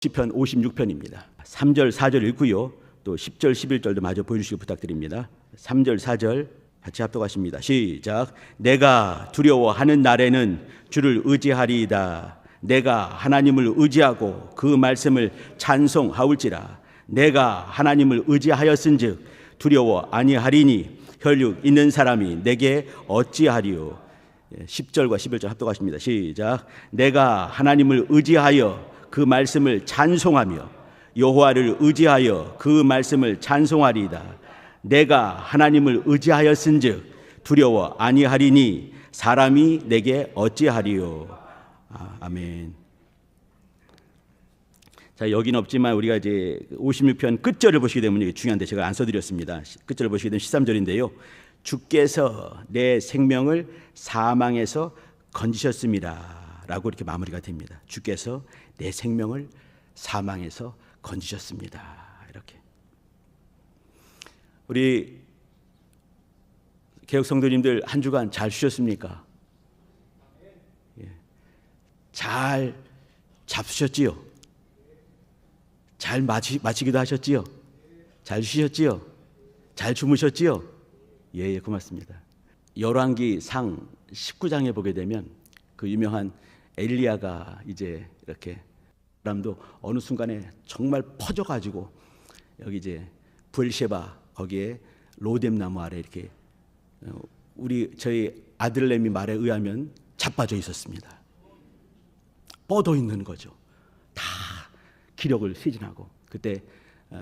시편 56편입니다. 3절 4절 읽고요. 또 10절 11절도 마저 보여주시기 부탁드립니다. 3절 4절 같이 합독하십니다. 시작. 내가 두려워하는 날에는 주를 의지하리이다. 내가 하나님을 의지하고 그 말씀을 찬송하올지라. 내가 하나님을 의지하였은즉 두려워 아니하리니 혈육 있는 사람이 내게 어찌하리요. 10절과 11절 합독하십니다. 시작. 내가 하나님을 의지하여 그 말씀을 찬송하며 여호와를 의지하여 그 말씀을 찬송하리이다. 내가 하나님을 의지하였은즉 두려워 아니하리니 사람이 내게 어찌하리요. 아멘. 자, 여기는 없지만 우리가 이제 56편 끝절을 보시게 되면 이게 중요한데 제가 안 써드렸습니다. 끝절을 보시게 되면 13절인데요. 주께서 내 생명을 사망에서 건지셨습니다 라고 이렇게 마무리가 됩니다. 주께서 내 생명을 사망에서 건지셨습니다. 이렇게. 우리 개혁 성도님들 한 주간 잘 쉬셨습니까? 잘 잡수셨지요? 잘 마치기도 하셨지요? 잘 쉬셨지요? 잘 주무셨지요? 예, 고맙습니다. 열왕기상 19장에 보게 되면 그 유명한 엘리야가 이제 이렇게 사람도 어느 순간에 정말 퍼져가지고 여기 이제 부엘셰바 거기에 로뎀 나무 아래 이렇게 저희 아들내미 말에 의하면 자빠져 있었습니다. 뻗어 있는 거죠. 다 기력을 쇠진하고 그때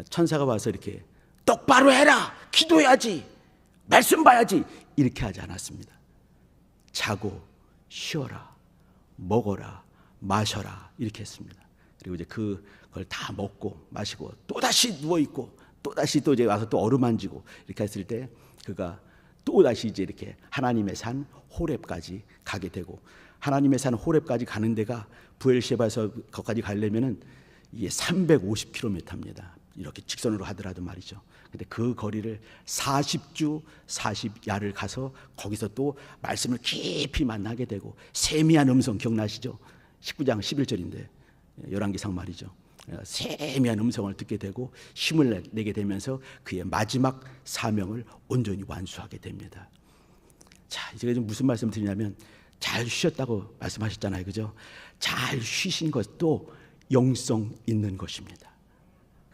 천사가 와서 이렇게 똑바로 해라, 기도해야지, 말씀 봐야지 이렇게 하지 않았습니다. 자고 쉬어라, 먹어라, 마셔라 이렇게 했습니다. 그리고 이제 그걸 다 먹고 마시고 또 다시 누워 있고 또 다시 또 이제 와서 또 어루만지고 이렇게 했을 때 그가 또 다시 이제 이렇게 하나님의 산 호렙까지 가게 되고 하나님의 산 호렙까지 가는 데가 부엘셰바에서 거기까지 가려면은 이게 350km입니다. 이렇게 직선으로 하더라도 말이죠. 근데 그 거리를 40주 40야를 가서 거기서 또 말씀을 깊이 만나게 되고 세미한 음성 기억나시죠? 19장 11절인데 열왕기상 말이죠. 세미한 음성을 듣게 되고 힘을 내게 되면서 그의 마지막 사명을 온전히 완수하게 됩니다. 자, 이제 지금 무슨 말씀 드리냐면 잘 쉬셨다고 말씀하셨잖아요. 그죠? 잘 쉬신 것도 영성 있는 것입니다.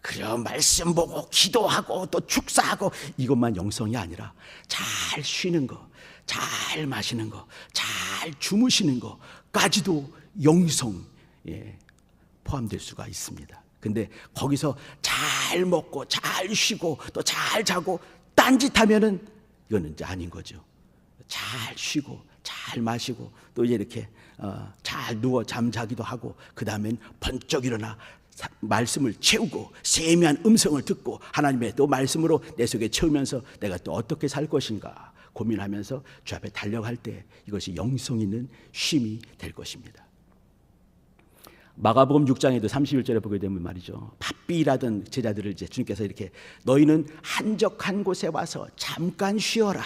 그래 말씀 보고 기도하고 또 축사하고 이것만 영성이 아니라 잘 쉬는 거, 잘 마시는 거, 잘 주무시는 거까지도 영성에 포함될 수가 있습니다. 근데 거기서 잘 먹고 잘 쉬고 또 잘 자고 딴짓하면은 이거는 이제 아닌 거죠. 잘 쉬고 잘 마시고 또 이제 이렇게 잘 누워 잠자기도 하고 그 다음엔 번쩍 일어나 말씀을 채우고 세미한 음성을 듣고 하나님의 또 말씀으로 내 속에 채우면서 내가 또 어떻게 살 것인가 고민하면서 주 앞에 달려갈 때 이것이 영성 있는 쉼이 될 것입니다. 마가복음 6장에도 31절에 보게 되면 말이죠. 바삐 일하던 제자들을 이제 주님께서 이렇게 너희는 한적한 곳에 와서 잠깐 쉬어라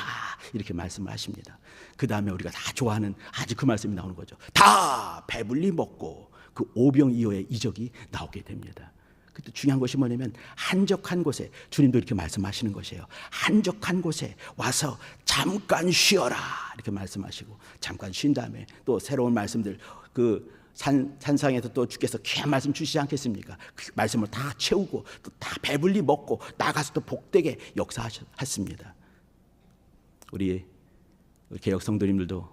이렇게 말씀을 하십니다. 그 다음에 우리가 다 좋아하는 아주 그 말씀이 나오는 거죠. 다 배불리 먹고 그 오병이어의 이적이 나오게 됩니다. 그때 중요한 것이 뭐냐면 한적한 곳에 주님도 이렇게 말씀하시는 것이에요. 한적한 곳에 와서 잠깐 쉬어라 이렇게 말씀하시고 잠깐 쉰 다음에 또 새로운 말씀들 그 산상에서 또 주께서 귀한 말씀 주시지 않겠습니까? 그 말씀을 다 채우고 또 다 배불리 먹고 나가서 또 복되게 역사하셨습니다. 우리 개혁 성도님들도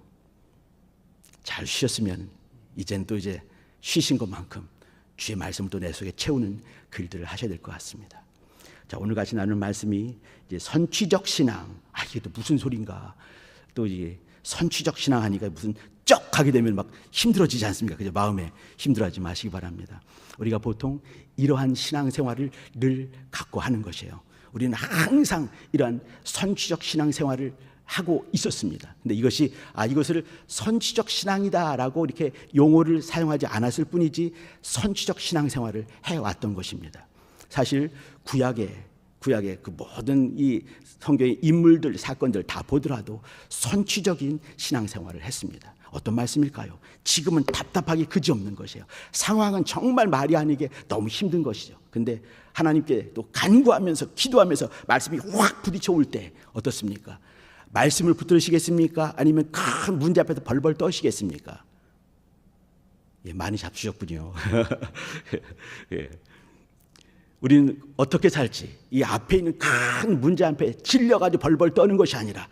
잘 쉬셨으면 이젠 또 이제 쉬신 것만큼 주의 말씀을 또 내 속에 채우는 글들을 하셔야 될 것 같습니다. 자, 오늘 같이 나누는 말씀이 이제 선취적 신앙. 이게 또 무슨 소린가? 또 이제 선취적 신앙 하니까 무슨 쩍 하게 되면 막 힘들어지지 않습니까? 그죠? 마음에 힘들어하지 마시기 바랍니다. 우리가 보통 이러한 신앙생활을 늘 갖고 하는 것이에요. 우리는 항상 이러한 선취적 신앙생활을 하고 있었습니다. 근데 이것을 선취적 신앙이다라고 이렇게 용어를 사용하지 않았을 뿐이지 선취적 신앙생활을 해왔던 것입니다. 사실 구약의 그 모든 이 성경의 인물들, 사건들 다 보더라도 선취적인 신앙생활을 했습니다. 어떤 말씀일까요? 지금은 답답하기 그지없는 것이에요. 상황은 정말 말이 아니게 너무 힘든 것이죠. 근데 하나님께 또 간구하면서 기도하면서 말씀이 확 부딪혀 올 때 어떻습니까? 말씀을 붙들으시겠습니까? 아니면 큰 문제 앞에서 벌벌 떠시겠습니까? 예, 많이 잡수셨군요. 예. 우리는 어떻게 살지? 이 앞에 있는 큰 문제 앞에 질려가지고 벌벌 떠는 것이 아니라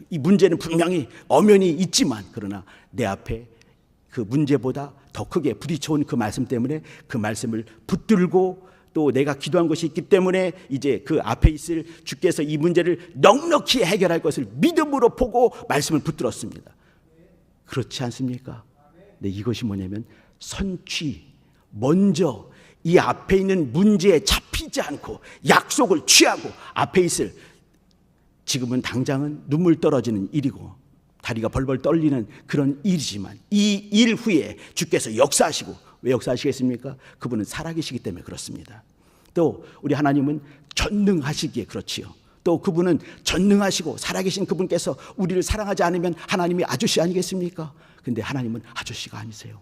이 문제는 분명히 엄연히 있지만 그러나 내 앞에 그 문제보다 더 크게 부딪혀온 그 말씀 때문에 그 말씀을 붙들고 또 내가 기도한 것이 있기 때문에 이제 그 앞에 있을 주께서 이 문제를 넉넉히 해결할 것을 믿음으로 보고 말씀을 붙들었습니다. 그렇지 않습니까? 네, 이것이 뭐냐면 선취, 먼저 이 앞에 있는 문제에 잡히지 않고 약속을 취하고 앞에 있을, 지금은 당장은 눈물 떨어지는 일이고 다리가 벌벌 떨리는 그런 일이지만 이 일 후에 주께서 역사하시고, 왜 역사하시겠습니까? 그분은 살아계시기 때문에 그렇습니다. 또 우리 하나님은 전능하시기에 그렇지요. 또 그분은 전능하시고 살아계신 그분께서 우리를 사랑하지 않으면 하나님이 아저씨 아니겠습니까? 근데 하나님은 아저씨가 아니세요.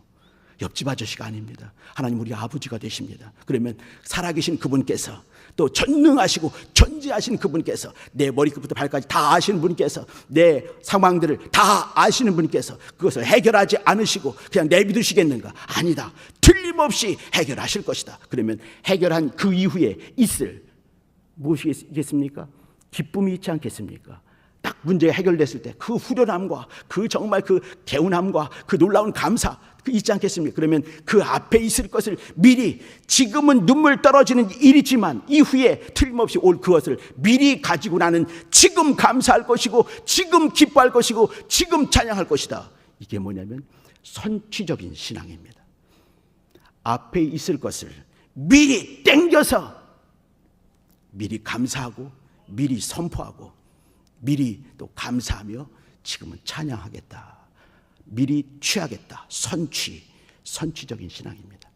옆집 아저씨가 아닙니다. 하나님 우리 아버지가 되십니다. 그러면 살아계신 그분께서, 또 전능하시고 존재하신 그분께서, 내 머리끝부터 발까지 다 아시는 분께서, 내 상황들을 다 아시는 분께서 그것을 해결하지 않으시고 그냥 내비두시겠는가? 아니다. 틀림없이 해결하실 것이다. 그러면 해결한 그 이후에 있을 무엇이겠습니까? 기쁨이 있지 않겠습니까? 딱 문제가 해결됐을 때 그 후련함과 그 정말 그 개운함과 그 놀라운 감사 그 있지 않겠습니까? 그러면 그 앞에 있을 것을 미리, 지금은 눈물 떨어지는 일이지만 이후에 틀림없이 올 그것을 미리 가지고 나는 지금 감사할 것이고 지금 기뻐할 것이고 지금 찬양할 것이다. 이게 뭐냐면 선취적인 신앙입니다. 앞에 있을 것을 미리 땡겨서 미리 감사하고 미리 선포하고 미리 또 감사하며 지금은 찬양하겠다. 미리 취하겠다. 선취적인 신앙입니다.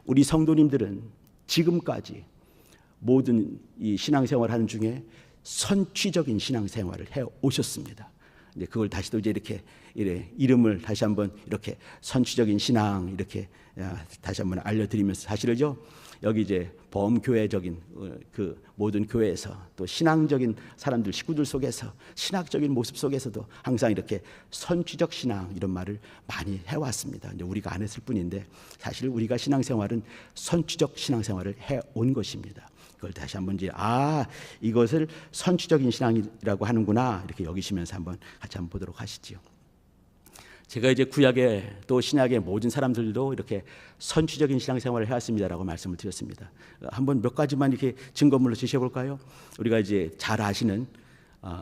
우리 성도님들은 지금까지 모든 이 신앙생활 하는 중에 선취적인 신앙생활을 해 오셨습니다. 이제 그걸 다시 또 이제 이렇게 이름을 다시 한번 이렇게 선취적인 신앙 이렇게 다시 한번 알려드리면서, 사실은요 여기 이제 범교회적인 그 모든 교회에서 또 신앙적인 사람들 식구들 속에서 신학적인 모습 속에서도 항상 이렇게 선취적 신앙 이런 말을 많이 해왔습니다. 이제 우리가 안 했을 뿐인데 사실 우리가 신앙생활은 선취적 신앙생활을 해온 것입니다. 그걸 다시 한번 이제 이것을 선취적인 신앙이라고 하는구나 이렇게 여기시면서 한번 같이 한번 보도록 하시지요. 제가 이제 구약의 또 신약의 모든 사람들도 이렇게 선취적인 신앙생활을 해왔습니다라고 말씀을 드렸습니다. 한번 몇 가지만 이렇게 증거물로 주셔볼까요? 우리가 이제 잘 아시는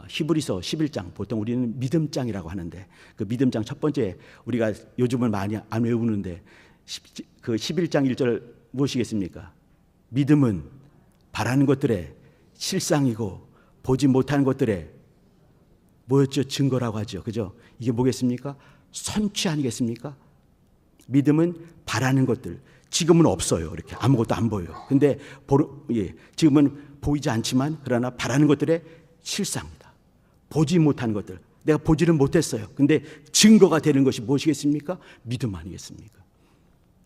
히브리서 11장, 보통 우리는 믿음장이라고 하는데 그 믿음장 첫 번째, 우리가 요즘은 많이 안 외우는데 그 11장 1절 무엇이겠습니까? 믿음은 바라는 것들의 실상이고 보지 못하는 것들의 뭐였죠? 증거라고 하죠. 그죠? 이게 뭐겠습니까? 선취 아니겠습니까? 믿음은 바라는 것들, 지금은 없어요. 이렇게 아무것도 안 보여요. 근데 지금은 보이지 않지만 그러나 바라는 것들의 실상이다. 보지 못하는 것들, 내가 보지는 못했어요. 근데 증거가 되는 것이 무엇이겠습니까? 믿음 아니겠습니까?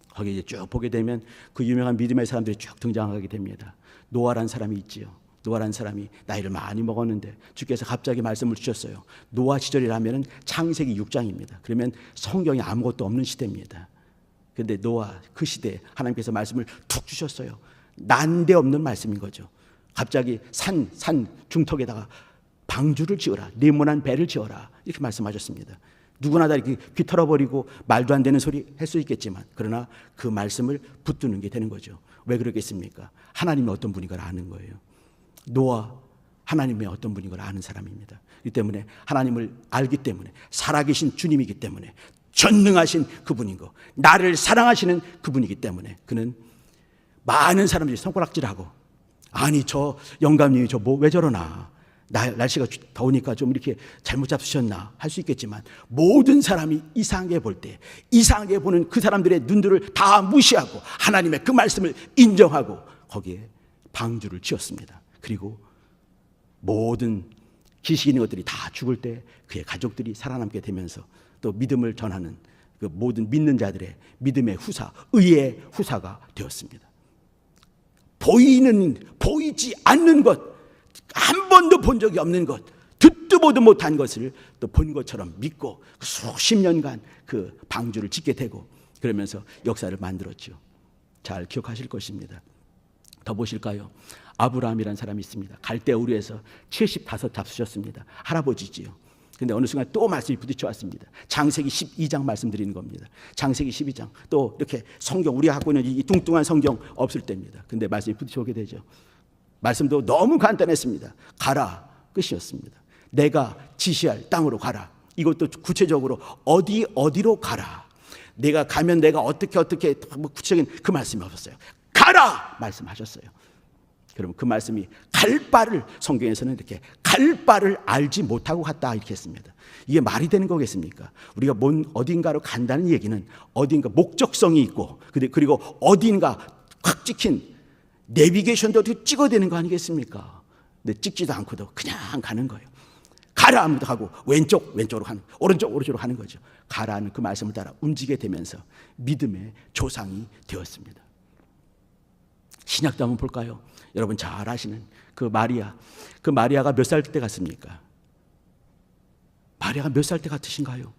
거기 이제 쭉 보게 되면 그 유명한 믿음의 사람들이 쭉 등장하게 됩니다. 노아라는 사람이 있지요. 노아라는 사람이 나이를 많이 먹었는데 주께서 갑자기 말씀을 주셨어요. 노아 시절이라면 창세기 6장입니다. 그러면 성경에 아무것도 없는 시대입니다. 그런데 노아 그 시대에 하나님께서 말씀을 툭 주셨어요. 난데없는 말씀인 거죠. 갑자기 산 중턱에다가 방주를 지어라, 네모난 배를 지어라 이렇게 말씀하셨습니다. 누구나 다 이렇게 귀 털어버리고 말도 안 되는 소리 할 수 있겠지만 그러나 그 말씀을 붙드는 게 되는 거죠. 왜 그러겠습니까? 하나님이 어떤 분인 걸 아는 거예요. 노아 하나님의 어떤 분인 걸 아는 사람입니다. 이 때문에 하나님을 알기 때문에, 살아계신 주님이기 때문에, 전능하신 그분인 거, 나를 사랑하시는 그분이기 때문에 그는 많은 사람들이 손가락질하고, 아니 저 영감님이 저 뭐 왜 저러나, 날씨가 더우니까 좀 이렇게 잘못 잡수셨나 할 수 있겠지만 모든 사람이 이상하게 볼 때 이상하게 보는 그 사람들의 눈들을 다 무시하고 하나님의 그 말씀을 인정하고 거기에 방주를 지었습니다. 그리고 모든 기식 있는 것들이 다 죽을 때 그의 가족들이 살아남게 되면서 또 믿음을 전하는 그 모든 믿는 자들의 믿음의 후사, 의의 후사가 되었습니다. 보이지 않는 것, 한 번도 본 적이 없는 것, 듣도 보도 못한 것을 또 본 것처럼 믿고 수십 년간 그 방주를 짓게 되고 그러면서 역사를 만들었죠. 잘 기억하실 것입니다. 더 보실까요? 아브라함이라는 사람이 있습니다. 갈대우르에서 75 잡수셨습니다. 할아버지지요. 근데 어느 순간 또 말씀이 부딪혀 왔습니다. 창세기 12장 말씀드리는 겁니다. 창세기 12장. 또 이렇게 성경, 우리가 갖고 있는 이 뚱뚱한 성경 없을 때입니다. 근데 말씀이 부딪혀 오게 되죠. 말씀도 너무 간단했습니다. 가라, 끝이었습니다. 내가 지시할 땅으로 가라. 이것도 구체적으로 어디로 가라. 내가 가면 내가 어떻게 뭐 구체적인 그 말씀이 없었어요. 가라! 말씀하셨어요. 그럼 그 말씀이 갈 바를, 성경에서는 이렇게 갈 바를 알지 못하고 갔다 이렇게 했습니다. 이게 말이 되는 거겠습니까? 우리가 어딘가로 간다는 얘기는 어딘가 목적성이 있고 그리고 어딘가 확 찍힌 내비게이션도 어떻게 찍어야 되는 거 아니겠습니까? 근데 찍지도 않고도 그냥 가는 거예요. 가라 하면 가고 왼쪽으로 가는, 오른쪽으로 가는 거죠. 가라는 그 말씀을 따라 움직이게 되면서 믿음의 조상이 되었습니다. 신약도 한번 볼까요? 여러분 잘 아시는 그 마리아가 몇 살 때 같습니까? 마리아가 몇 살 때 같으신가요?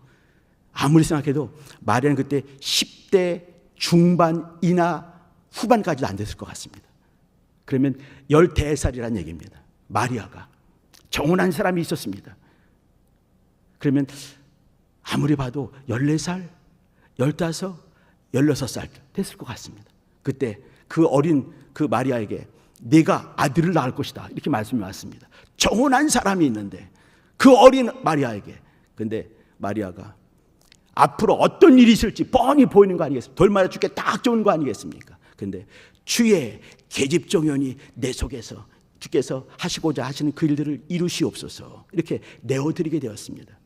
아무리 생각해도 마리아는 그때 10대 중반이나 후반까지도 안 됐을 것 같습니다. 그러면 14살이라는 얘기입니다. 마리아가 정혼한 사람이 있었습니다. 그러면 아무리 봐도 14살, 15, 16살 됐을 것 같습니다. 그때 그 어린 그 마리아에게 내가 아들을 낳을 것이다 이렇게 말씀이 왔습니다. 정혼한 사람이 있는데 그 어린 마리아에게, 근데 마리아가 앞으로 어떤 일이 있을지 뻔히 보이는 거 아니겠습니까? 돌 맞아 죽게 딱 좋은 거 아니겠습니까? 근데 주의 계집종연이 내 속에서 주께서 하시고자 하시는 그 일들을 이루시옵소서 이렇게 내어드리게 되었습니다.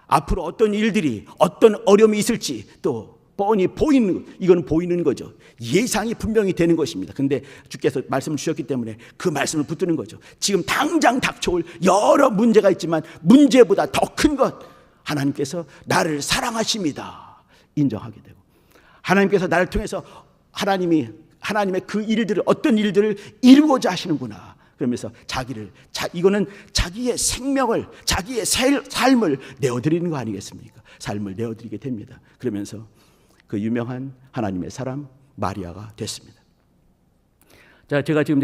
앞으로 어떤 일들이, 어떤 어려움이 있을지 또 뻔히 이건 보이는 거죠. 예상이 분명히 되는 것입니다. 근데 주께서 말씀을 주셨기 때문에 그 말씀을 붙드는 거죠. 지금 당장 닥쳐올 여러 문제가 있지만 문제보다 더 큰 것, 하나님께서 나를 사랑하십니다 인정하게 되고, 하나님께서 나를 통해서 하나님의 그 일들을, 어떤 일들을 이루고자 하시는구나 그러면서 이거는 자기의 생명을, 자기의 삶을 내어드리는 거 아니겠습니까? 삶을 내어드리게 됩니다. 그러면서 그 유명한 하나님의 사람 마리아가 됐습니다. 자, 제가 지금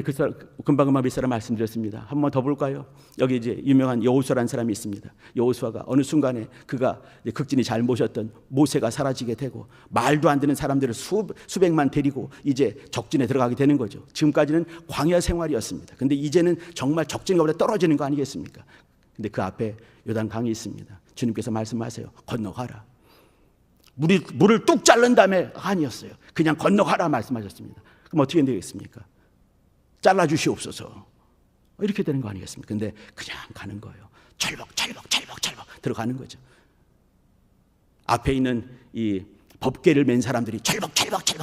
금방 몇 사람 말씀드렸습니다. 한 번 더 볼까요? 여기 이제 유명한 여호수아라는 사람이 있습니다. 여호수아가 어느 순간에 그가 극진히 잘 모셨던 모세가 사라지게 되고 말도 안 되는 사람들을 수백만 데리고 이제 적진에 들어가게 되는 거죠. 지금까지는 광야 생활이었습니다. 근데 이제는 정말 적진과보다 떨어지는 거 아니겠습니까? 근데 그 앞에 요단강이 있습니다. 주님께서 말씀하세요. 건너가라. 물을 뚝 자른 다음에 아니었어요. 그냥 건너가라 말씀하셨습니다. 그럼 어떻게 되겠습니까? 잘라주시옵소서 이렇게 되는 거 아니겠습니까? 근데 그냥 가는 거예요. 철벅 들어가는 거죠. 앞에 있는 이 법궤를 맨 사람들이 철벅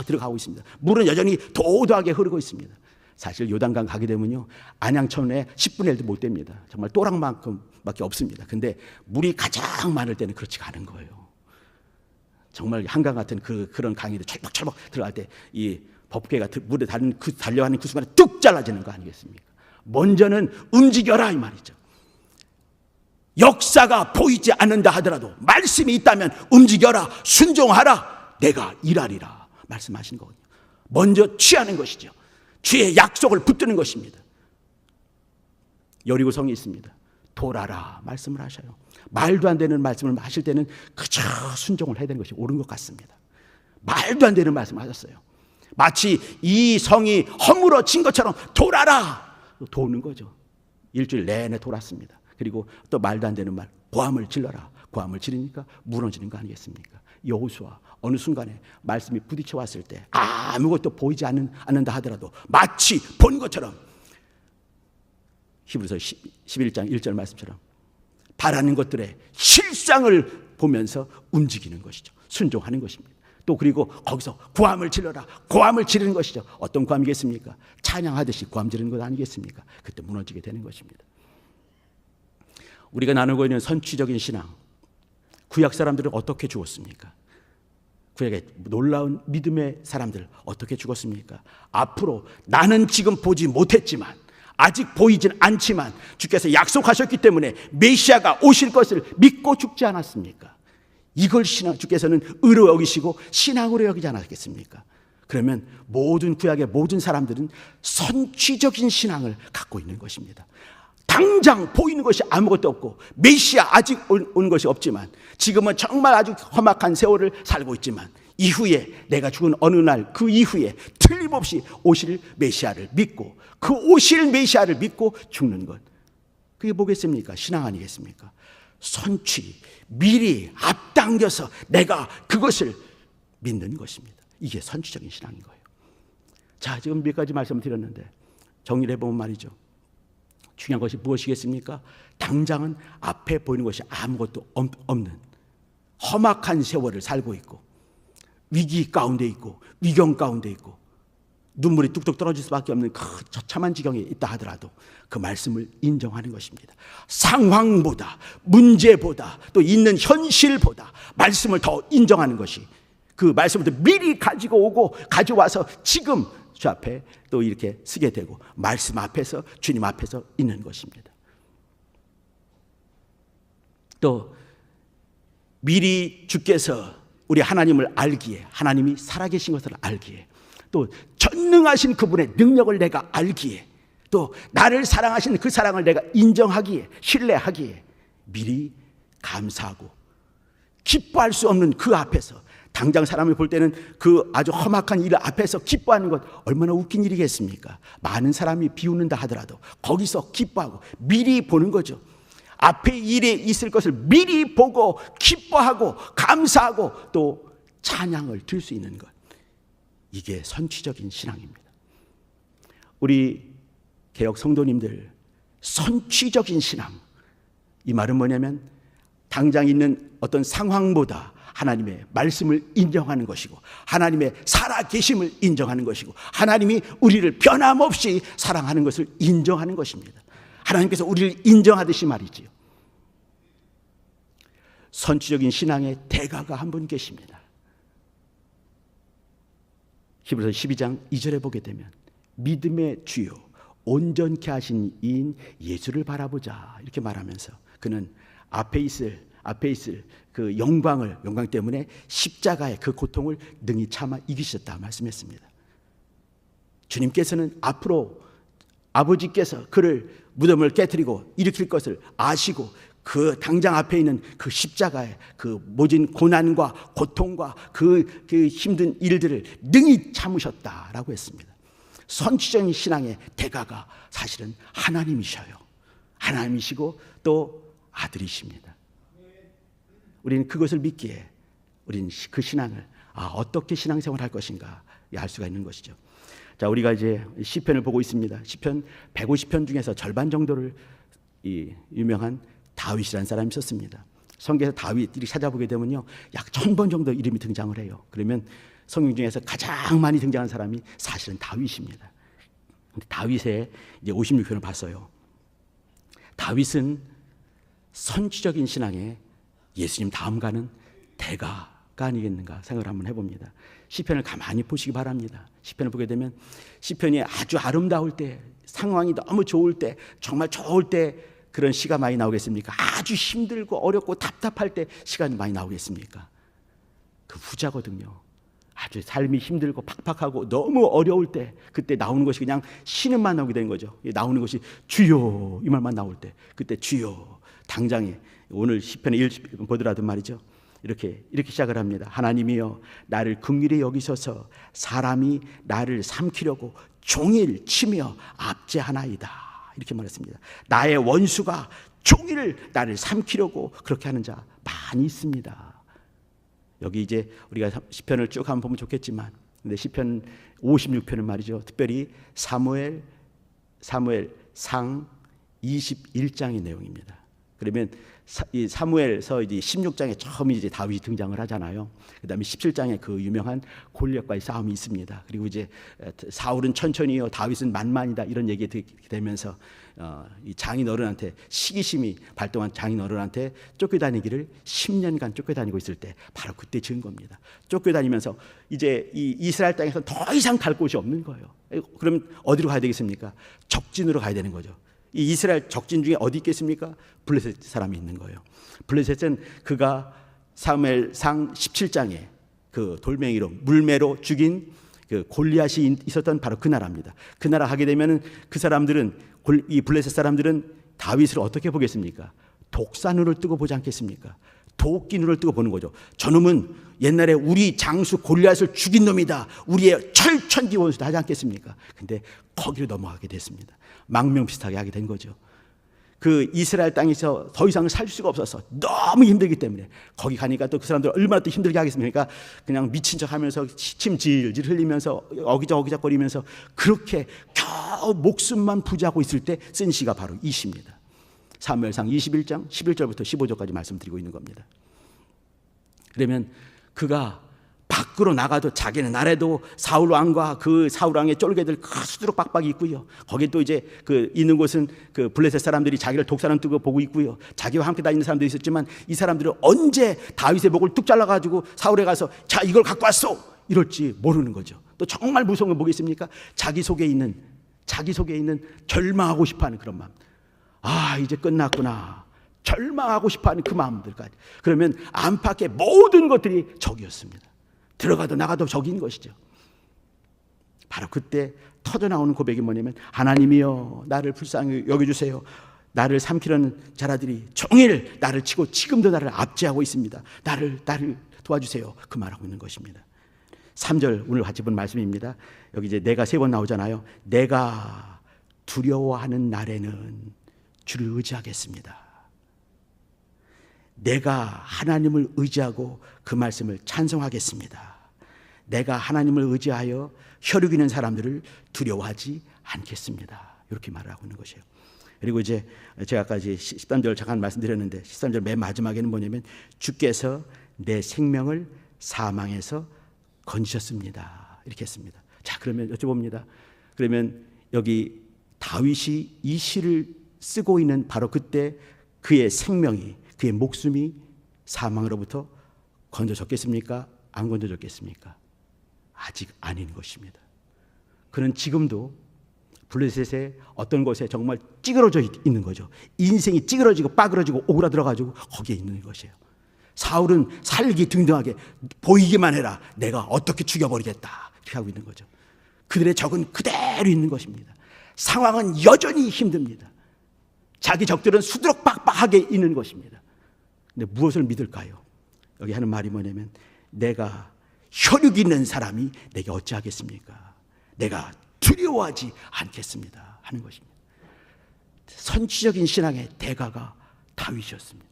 들어가고 있습니다. 물은 여전히 도도하게 흐르고 있습니다. 사실 요단강 가게 되면요, 안양천에 10분의 1도 못 됩니다. 정말 또랑만큼밖에 없습니다. 근데 물이 가장 많을 때는 그렇지가 않은 거예요. 정말 한강 같은 그런 강의도 철벅 들어갈 때 이 법궤가 물에 달려가는 그 순간에 뚝 잘라지는 거 아니겠습니까? 먼저는 움직여라 이 말이죠. 역사가 보이지 않는다 하더라도 말씀이 있다면 움직여라, 순종하라, 내가 일하리라 말씀하신 거거든요. 먼저 취하는 것이죠. 주의 약속을 붙드는 것입니다. 여리고성이 있습니다. 돌아라 말씀을 하셔요. 말도 안 되는 말씀을 하실 때는 그저 순종을 해야 되는 것이 옳은 것 같습니다. 말도 안 되는 말씀을 하셨어요. 마치 이 성이 허물어진 것처럼 돌아라, 도는 거죠. 일주일 내내 돌았습니다. 그리고 또 말도 안 되는 말, 고함을 질러라. 고함을 지르니까 무너지는 거 아니겠습니까? 여호수아 어느 순간에 말씀이 부딪혀 왔을 때 아무것도 보이지 않는다 하더라도 마치 본 것처럼, 히브리서 11장 1절 말씀처럼 바라는 것들의 실상을 보면서 움직이는 것이죠. 순종하는 것입니다. 또 그리고 거기서 고함을 질러라, 고함을 지르는 것이죠. 어떤 고함이겠습니까? 찬양하듯이 고함 지르는 것 아니겠습니까? 그때 무너지게 되는 것입니다. 우리가 나누고 있는 선취적인 신앙, 구약 사람들은 어떻게 죽었습니까? 구약의 놀라운 믿음의 사람들 어떻게 죽었습니까? 앞으로 나는 지금 보지 못했지만, 아직 보이진 않지만 주께서 약속하셨기 때문에 메시아가 오실 것을 믿고 죽지 않았습니까? 이걸 주께서는 의로 여기시고 신앙으로 여기지 않았겠습니까? 그러면 모든 구약의 모든 사람들은 선취적인 신앙을 갖고 있는 것입니다. 당장 보이는 것이 아무것도 없고 메시아 아직 온 것이 없지만, 지금은 정말 아주 험악한 세월을 살고 있지만, 이후에 내가 죽은 어느 날 그 이후에 틀림없이 오실 메시아를 믿고, 그 오실 메시아를 믿고 죽는 것, 그게 뭐겠습니까? 신앙 아니겠습니까? 선취, 미리 앞당겨서 내가 그것을 믿는 것입니다. 이게 선취적인 신앙인 거예요. 자, 지금 몇 가지 말씀을 드렸는데 정리를 해보면 말이죠, 중요한 것이 무엇이겠습니까? 당장은 앞에 보이는 것이 아무것도 없는 험악한 세월을 살고 있고, 위기 가운데 있고, 위경 가운데 있고, 눈물이 뚝뚝 떨어질 수밖에 없는 그 처참한 지경에 있다 하더라도 그 말씀을 인정하는 것입니다. 상황보다, 문제보다, 또 있는 현실보다 말씀을 더 인정하는 것이, 그 말씀을 더 미리 가지고 오고 가져와서 지금 주 앞에 또 이렇게 쓰게 되고, 말씀 앞에서, 주님 앞에서 있는 것입니다. 또 미리 주께서 우리 하나님을 알기에, 하나님이 살아계신 것을 알기에, 또 전능하신 그분의 능력을 내가 알기에, 또 나를 사랑하신 그 사랑을 내가 인정하기에, 신뢰하기에 미리 감사하고, 기뻐할 수 없는 그 앞에서, 당장 사람을 볼 때는 그 아주 험악한 일 앞에서 기뻐하는 것 얼마나 웃긴 일이겠습니까? 많은 사람이 비웃는다 하더라도 거기서 기뻐하고 미리 보는 거죠. 앞에 일에 있을 것을 미리 보고 기뻐하고 감사하고 또 찬양을 들 수 있는 것, 이게 선취적인 신앙입니다. 우리 개혁 성도님들, 선취적인 신앙, 이 말은 뭐냐면 당장 있는 어떤 상황보다 하나님의 말씀을 인정하는 것이고, 하나님의 살아계심을 인정하는 것이고, 하나님이 우리를 변함없이 사랑하는 것을 인정하는 것입니다. 하나님께서 우리를 인정하듯이 말이지요. 선취적인 신앙의 대가가 한 분 계십니다. 히브리서 12장 2절에 보게 되면, 믿음의 주요 온전케 하신 이인 예수를 바라보자, 이렇게 말하면서 그는 앞에 있을 그 영광 때문에 십자가의 그 고통을 능히 참아 이기셨다 말씀했습니다. 주님께서는 앞으로 아버지께서 그를 무덤을 깨뜨리고 일으킬 것을 아시고, 그 당장 앞에 있는 그 십자가의 그 모진 고난과 고통과 그 힘든 일들을 능히 참으셨다라고 했습니다. 선취적인 신앙의 대가가 사실은 하나님이셔요. 하나님이시고 또 아들이십니다. 우리는 그것을 믿기에 우리는 그 신앙을 어떻게 신앙생활을 할 것인가 알 수가 있는 것이죠. 자, 우리가 이제 시편을 보고 있습니다. 시편 150편 중에서 절반 정도를 이 유명한 다윗이라는 사람이 썼습니다. 성경에서 다윗 이렇게 찾아보게 되면요, 약 1000번 정도 이름이 등장을 해요. 그러면 성경 중에서 가장 많이 등장한 사람이 사실은 다윗입니다. 근데 다윗의 이제 56편을 봤어요. 다윗은 선취적인 신앙에 예수님 다음 가는 대가가 아니겠는가 생각을 한번 해봅니다. 시편을 가만히 보시기 바랍니다. 시편을 보게 되면 시편이 아주 아름다울 때, 상황이 너무 좋을 때, 정말 좋을 때 그런 시가 많이 나오겠습니까? 아주 힘들고 어렵고 답답할 때 시간이 많이 나오겠습니까? 그 후자거든요. 아주 삶이 힘들고 팍팍하고 너무 어려울 때, 그때 나오는 것이 그냥 신음만 나오게 되는 거죠. 나오는 것이 주여, 이 말만 나올 때, 그때 주여, 당장에 오늘 시편의 1편 보더라도 말이죠, 이렇게 시작을 합니다. 하나님이여, 나를 긍휼히 여기셔서 사람이 나를 삼키려고 종일 치며 압제하나이다, 이렇게 말했습니다. 나의 원수가 종일 나를 삼키려고 그렇게 하는 자 많이 있습니다. 여기 이제 우리가 시편을 쭉 한번 보면 좋겠지만, 근데 시편 56편은 말이죠, 특별히 사무엘 상 21장의 내용입니다. 그러면 이 사무엘서 이제 16장에 처음 이제 다윗이 등장을 하잖아요. 그다음에 17장에 그 유명한 골리앗과의 싸움이 있습니다. 그리고 이제 사울은 천천히요, 다윗은 만만이다 이런 얘기 되면서 이 장인어른한테 시기심이 발동한 장인어른한테 쫓겨다니기를 10년간 쫓겨다니고 있을 때 바로 그때 지은 겁니다. 쫓겨다니면서 이제 이 이스라엘 땅에서 더 이상 갈 곳이 없는 거예요. 그럼 어디로 가야 되겠습니까? 적진으로 가야 되는 거죠. 이 이스라엘 적진 중에 어디 있겠습니까? 블레셋 사람이 있는 거예요. 블레셋은 그가 사무엘상 17장에 그 돌멩이로 물매로 죽인 그 골리앗이 있었던 바로 그 나라입니다. 그 나라 가게 되면은 그 사람들은 이 블레셋 사람들은 다윗을 어떻게 보겠습니까? 독사눈을 뜨고 보지 않겠습니까? 도끼 눈을 뜨고 보는 거죠. 저놈은 옛날에 우리 장수 골리앗을 죽인 놈이다. 우리의 철천지 원수다 하지 않겠습니까? 근데 거기로 넘어가게 됐습니다. 망명비슷하게 하게 된 거죠. 그 이스라엘 땅에서 더 이상 살 수가 없어서 너무 힘들기 때문에 거기 가니까 또 그 사람들 얼마나 또 힘들게 하겠습니까? 그냥 미친 척 하면서 침 질질 흘리면서 어기적거리면서 그렇게 겨우 목숨만 부지하고 있을 때 쓴 시가 바로 이 시입니다. 사무엘상 21장 11절부터 15절까지 말씀드리고 있는 겁니다. 그러면 그가 밖으로 나가도 자기는 아래도 사울 왕과 그 사울 왕의 쫄개들 수두룩 빡빡이 있고요. 거기 또 이제 그 있는 곳은 그 블레셋 사람들이 자기를 독사는 뜨고 보고 있고요. 자기와 함께 다니는 사람들이 있었지만 이 사람들은 언제 다윗의 목을 뚝 잘라가지고 사울에 가서 자 이걸 갖고 왔어 이럴지 모르는 거죠. 또 정말 무서운 건 뭐겠습니까? 자기 속에 있는 절망하고 싶어하는 그런 마음. 아 이제 끝났구나. 절망하고 싶어하는 그 마음들까지. 그러면 안팎의 모든 것들이 적이었습니다. 들어가도 나가도 적인 것이죠. 바로 그때 터져나오는 고백이 뭐냐면 하나님이여 나를 불쌍히 여겨주세요. 나를 삼키려는 자라들이 종일 나를 치고 지금도 나를 압제하고 있습니다. 나를 도와주세요. 그 말하고 있는 것입니다. 3절 오늘 같이 본 말씀입니다. 여기 이제 내가 3번 나오잖아요. 내가 두려워하는 날에는 주를 의지하겠습니다. 내가 하나님을 의지하고 그 말씀을 찬송하겠습니다. 내가 하나님을 의지하여 혈육 있는 사람들을 두려워하지 않겠습니다. 이렇게 말을 하고 있는 것이에요. 그리고 이제 제가 아까 13절 잠깐 말씀드렸는데 13절 맨 마지막에는 뭐냐면 주께서 내 생명을 사망에서 건지셨습니다. 이렇게 했습니다. 자, 그러면 여쭤봅니다. 그러면 여기 다윗이 이 시를 쓰고 있는 바로 그때 그의 생명이 그의 목숨이 사망으로부터 건져졌겠습니까? 안 건져졌겠습니까? 아직 아닌 것입니다. 그는 지금도 블레셋의 어떤 곳에 정말 찌그러져 있는 거죠. 인생이 찌그러지고 빠그러지고 오그라들어가지고 거기에 있는 것이에요. 사울은 살기 등등하게 보이기만 해라. 내가 어떻게 죽여버리겠다. 이렇게 하고 있는 거죠. 그들의 적은 그대로 있는 것입니다. 상황은 여전히 힘듭니다. 자기 적들은 수두룩 빡빡하게 있는 것입니다. 근데 무엇을 믿을까요? 여기 하는 말이 뭐냐면 내가 혈육 있는 사람이 내게 어찌하겠습니까? 내가 두려워하지 않겠습니다 하는 것입니다. 선취적인 신앙의 대가가 다윗이었습니다.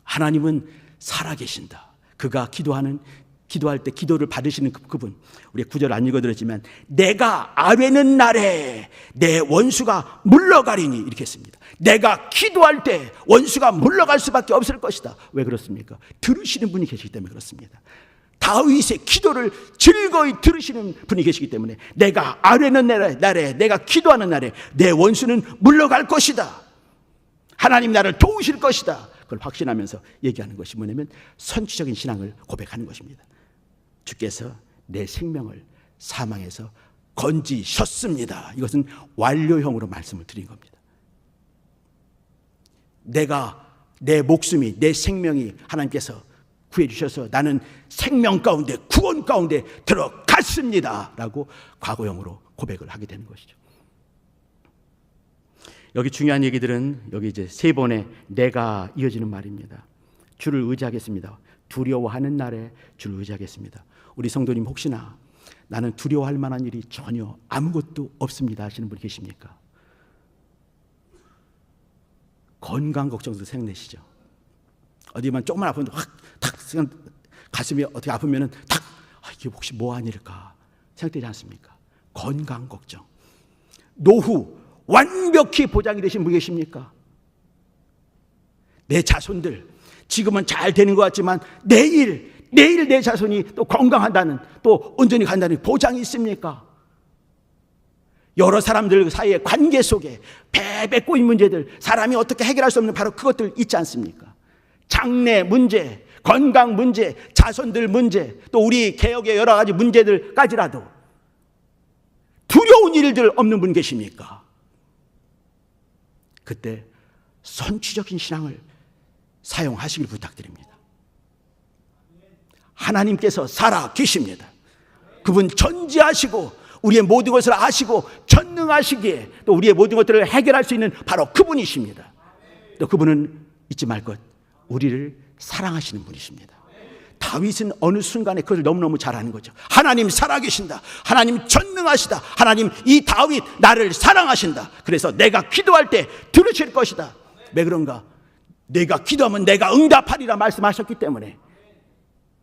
하나님은 살아계신다. 그가 기도할 때 기도를 받으시는 그분. 우리 9절 안 읽어드렸지만 내가 아뢰는 날에 내 원수가 물러가리니 이렇게 했습니다. 내가 기도할 때 원수가 물러갈 수밖에 없을 것이다. 왜 그렇습니까? 들으시는 분이 계시기 때문에 그렇습니다. 다윗의 기도를 즐거이 들으시는 분이 계시기 때문에 내가 아뢰는 날에 내가 기도하는 날에 내 원수는 물러갈 것이다. 하나님 나를 도우실 것이다. 그걸 확신하면서 얘기하는 것이 뭐냐면 선취적인 신앙을 고백하는 것입니다. 주께서 내 생명을 사망에서 건지셨습니다. 이것은 완료형으로 말씀을 드린 겁니다. 내 목숨이 내 생명이 하나님께서 구해주셔서 나는 생명 가운데 구원 가운데 들어갔습니다 라고 과거형으로 고백을 하게 되는 것이죠. 여기 중요한 얘기들은 여기 이제 3번의 내가 이어지는 말입니다. 주를 의지하겠습니다. 두려워하는 날에 주를 의지하겠습니다. 우리 성도님 혹시나 나는 두려워할 만한 일이 전혀 아무것도 없습니다 하시는 분 계십니까? 건강 걱정도 생각내시죠. 어디만 조금만 아프면 탁 가슴이 어떻게 아프면은 탁 이게 혹시 뭐한 일일까 생각되지 않습니까? 건강 걱정. 노후 완벽히 보장이 되신 분 계십니까? 내 자손들 지금은 잘 되는 것 같지만 내일 내 자손이 또 건강한다는, 또 온전히 간다는 보장이 있습니까? 여러 사람들 사이의 관계 속에 배배 꼬인 문제들, 사람이 어떻게 해결할 수 없는 바로 그것들 있지 않습니까? 장래 문제, 건강 문제, 자손들 문제, 또 우리 개혁의 여러 가지 문제들까지라도 두려운 일들 없는 분 계십니까? 그때 선취적인 신앙을 사용하시길 부탁드립니다. 하나님께서 살아 계십니다. 그분 전지하시고 우리의 모든 것을 아시고 전능하시기에 또 우리의 모든 것들을 해결할 수 있는 바로 그분이십니다. 또 그분은 잊지 말 것, 우리를 사랑하시는 분이십니다. 다윗은 어느 순간에 그걸 너무너무 잘 아는 거죠. 하나님 살아계신다, 하나님 전능하시다, 하나님 이 다윗 나를 사랑하신다, 그래서 내가 기도할 때 들으실 것이다. 왜 그런가? 내가 기도하면 내가 응답하리라 말씀하셨기 때문에,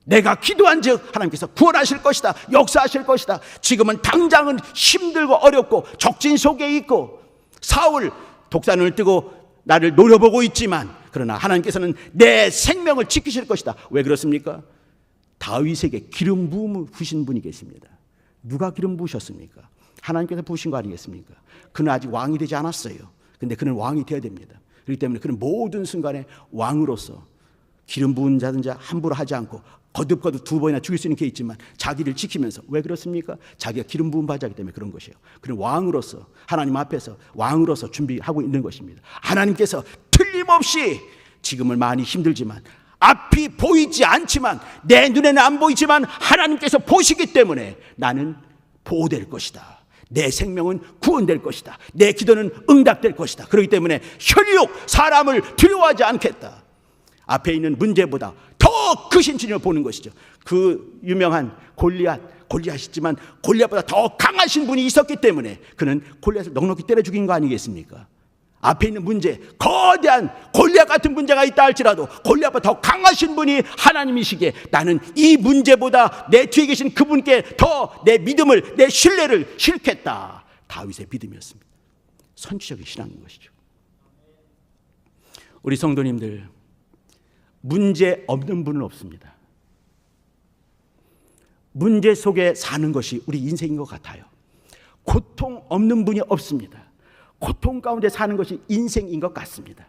내가 기도한 즉 하나님께서 구원하실 것이다, 역사하실 것이다. 지금은 당장은 힘들고 어렵고 적진 속에 있고 사울 독사눈을 뜨고 나를 노려보고 있지만, 그러나 하나님께서는 내 생명을 지키실 것이다. 왜 그렇습니까? 다윗에게 기름 부음을 부으신 분이 계십니다. 누가 기름 부으셨습니까? 하나님께서 부으신 거 아니겠습니까? 그는 아직 왕이 되지 않았어요. 근데 그는 왕이 되어야 됩니다. 그렇기 때문에 그는 모든 순간에 왕으로서 기름 부은 자든지 함부로 하지 않고 거듭거듭 2번이나 죽일 수 있는 게 있지만 자기를 지키면서, 왜 그렇습니까? 자기가 기름 부은 바자기 때문에 그런 것이에요. 그는 왕으로서, 하나님 앞에서 왕으로서 준비하고 있는 것입니다. 하나님께서 틀림없이 지금은 많이 힘들지만, 앞이 보이지 않지만, 내 눈에는 안 보이지만 하나님께서 보시기 때문에 나는 보호될 것이다, 내 생명은 구원될 것이다, 내 기도는 응답될 것이다. 그렇기 때문에 혈육 사람을 두려워하지 않겠다. 앞에 있는 문제보다 더 크신 주님을 보는 것이죠. 그 유명한 골리앗이지만 골리앗보다 더 강하신 분이 있었기 때문에 그는 골리앗을 넉넉히 때려 죽인 거 아니겠습니까? 앞에 있는 문제, 거대한 골리앗 같은 문제가 있다 할지라도 골리앗보다 더 강하신 분이 하나님이시기에 나는 이 문제보다 내 뒤에 계신 그분께 더 내 믿음을, 내 신뢰를 싣겠다. 다윗의 믿음이었습니다. 선취적인 신앙인 것이죠. 우리 성도님들, 문제 없는 분은 없습니다. 문제 속에 사는 것이 우리 인생인 것 같아요. 고통 없는 분이 없습니다. 고통 가운데 사는 것이 인생인 것 같습니다.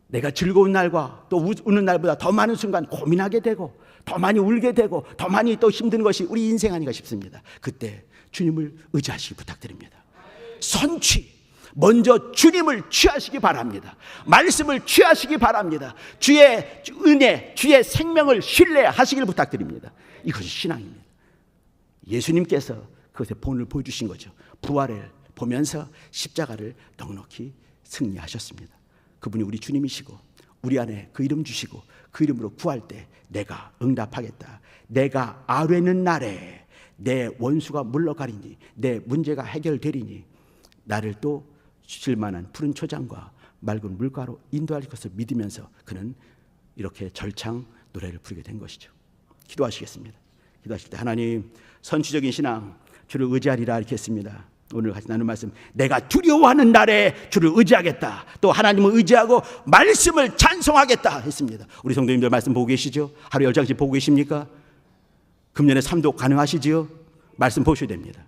내가 즐거운 날과 또 우는 날보다 더 많은 순간 고민하게 되고 더 많이 울게 되고 더 많이 또 힘든 것이 우리 인생 아닌가 싶습니다. 그때 주님을 의지하시기 부탁드립니다. 선취, 먼저 주님을 취하시기 바랍니다. 말씀을 취하시기 바랍니다. 주의 은혜, 주의 생명을 신뢰하시길 부탁드립니다. 이것이 신앙입니다. 예수님께서 그것의 본을 보여주신 거죠. 부활을 보면서 십자가를 넉넉히 승리하셨습니다. 그분이 우리 주님이시고 우리 안에 그 이름 주시고 그 이름으로 구할 때 내가 응답하겠다, 내가 아뢰는 날에 내 원수가 물러가리니, 내 문제가 해결되리니 나를 또 주실 만한 푸른 초장과 맑은 물가로 인도할 것을 믿으면서 그는 이렇게 절창 노래를 부르게 된 것이죠. 기도하시겠습니다. 기도하실 때 하나님, 선취적인 신앙, 주를 의지하리라 이렇게 했습니다. 오늘 같이 나눈 말씀, 내가 두려워하는 날에 주를 의지하겠다, 또 하나님을 의지하고 말씀을 찬송하겠다 했습니다. 우리 성도님들 말씀 보고 계시죠? 하루 10장씩 보고 계십니까? 금년에 3도 가능하시지요? 말씀 보셔야 됩니다.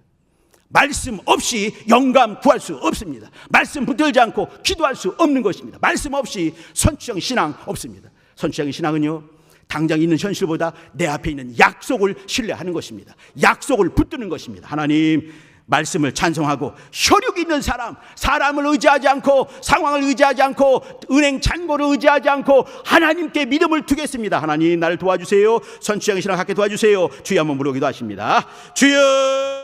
말씀 없이 영감 구할 수 없습니다. 말씀 붙들지 않고 기도할 수 없는 것입니다. 말씀 없이 선취적인 신앙 없습니다. 선취적인 신앙은요, 당장 있는 현실보다 내 앞에 있는 약속을 신뢰하는 것입니다. 약속을 붙드는 것입니다. 하나님, 말씀을 찬송하고 혈육 있는 사람을 의지하지 않고 상황을 의지하지 않고 은행 잔고를 의지하지 않고 하나님께 믿음을 두겠습니다. 하나님, 나를 도와주세요. 선취적인 신앙 갖게 도와주세요. 주여 한번 부르기도 하십니다. 주여.